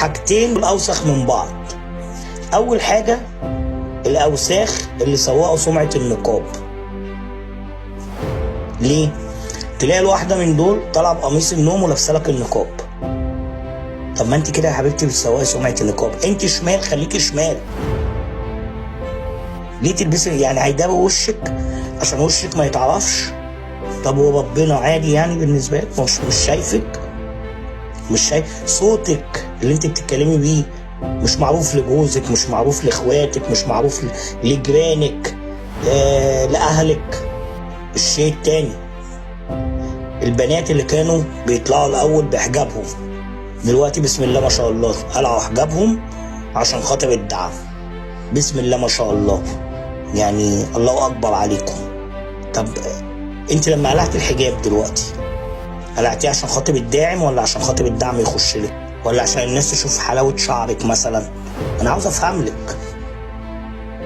حاجتين اوسخ من بعض. اول حاجه الاوساخ اللي سوقوا سمعه النقاب. ليه؟ تلاقي الواحده من دول طالعه بقميص النوم ولابسه لك النقاب. طب ما انت كده يا حبيبتي بتسوقي سمعه النقاب. انت شمال، خليكي شمال. ليه تلبسي يعني هيداري وشك عشان وشك ما يتعرفش؟ طب وربنا عادي يعني بالنسبه لك؟ مش شايفك؟ مش شايف صوتك اللي انت بتتكلمي بيه مش معروف لجوزك، مش معروف لاخواتك، مش معروف لجيرانك، لاهلك. الشيء التاني، البنات اللي كانوا بيطلعوا الاول بحجابهم دلوقتي بسم الله ما شاء الله قلعوا حجابهم عشان خاطر الدعم. بسم الله ما شاء الله، يعني الله اكبر عليكم. طب انت لما قلعت الحجاب دلوقتي قلعتيه عشان خاطر الداعم ولا عشان خاطر الدعم يخش لك ولا عشان الناس تشوف حلاوه شعرك مثلا؟ انا عاوز افهم لك.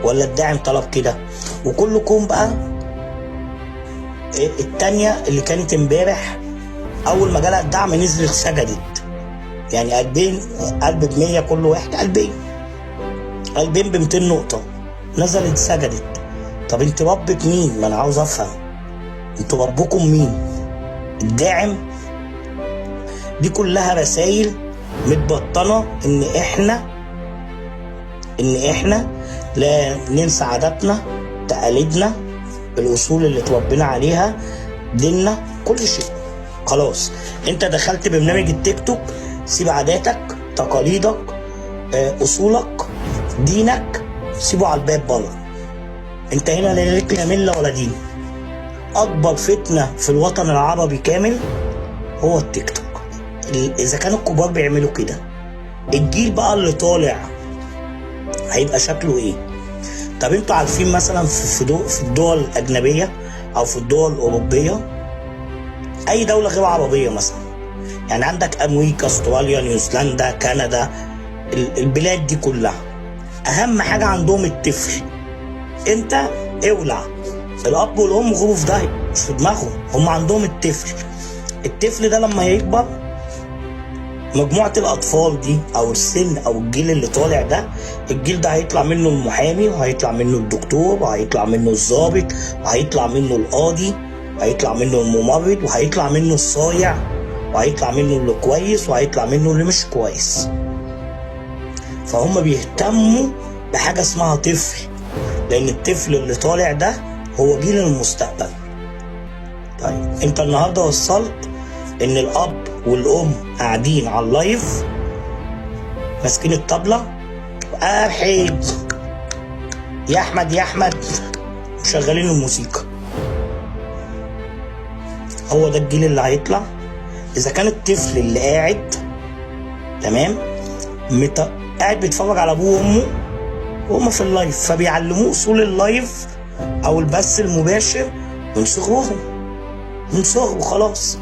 ولا الداعم طلب كده؟ وكلكم بقى التانية اللي كانت امبارح اول ما جالها الدعم نزلت سجدت، يعني قلبين، قلب ب100 كل واحد قلبين ب200 نقطة، نزلت سجدت. طب انت ربك مين؟ ما انا عاوز افهم انتوا ربكم مين؟ الداعم؟ دي كلها رسائل متبطنة ان احنا لا ننسى عاداتنا، تقاليدنا، الاصول اللي اتربينا عليها، ديننا، كل شيء. خلاص انت دخلت برنامج التيك توك، سيب عاداتك، تقاليدك، اصولك، دينك، سيبه على الباب بره. انت هنا لا ليك لا مله ولا دين. اكبر فتنه في الوطن العربي كامل هو التيك توك. اذا كانوا الكبار بيعملوا كده، الجيل بقى اللي طالع هيبقى شكله ايه؟ طب انتوا عارفين مثلا في الدول الاجنبيه او في الدول الاوروبيه، اي دوله غير عربيه مثلا، يعني عندك امريكا، استراليا، نيوزيلندا، كندا، البلاد دي كلها اهم حاجه عندهم الطفل. انت اولع، الاب والام غروا في داهيه، مش في دماغهم، هم عندهم الطفل ده لما يكبر، مجموعه الاطفال دي او السن او الجيل اللي طالع ده، الجيل ده هيطلع منه المحامي، وهيطلع منه الدكتور، وهيطلع منه الضابط، وهيطلع منه القاضي، وهيطلع منه الممرض، وهيطلع منه الصايع، وهيطلع منه اللي كويس، وهيطلع منه اللي مش كويس. فهم بيهتموا بحاجه اسمها طفل، لان الطفل اللي طالع ده هو جيل المستقبل. طيب انت النهارده وصلت ان الاب والام قاعدين على اللايف ماسكين الطبله، ارحب يا احمد يا احمد، وشغالين الموسيقى. هو ده الجيل اللي هيطلع. اذا كان الطفل اللي قاعد تمام قاعد بيتفرج على ابوه وامه وهم في اللايف، فبيعلموه اصول اللايف او البث المباشر من صغرهم، من صغره خلاص.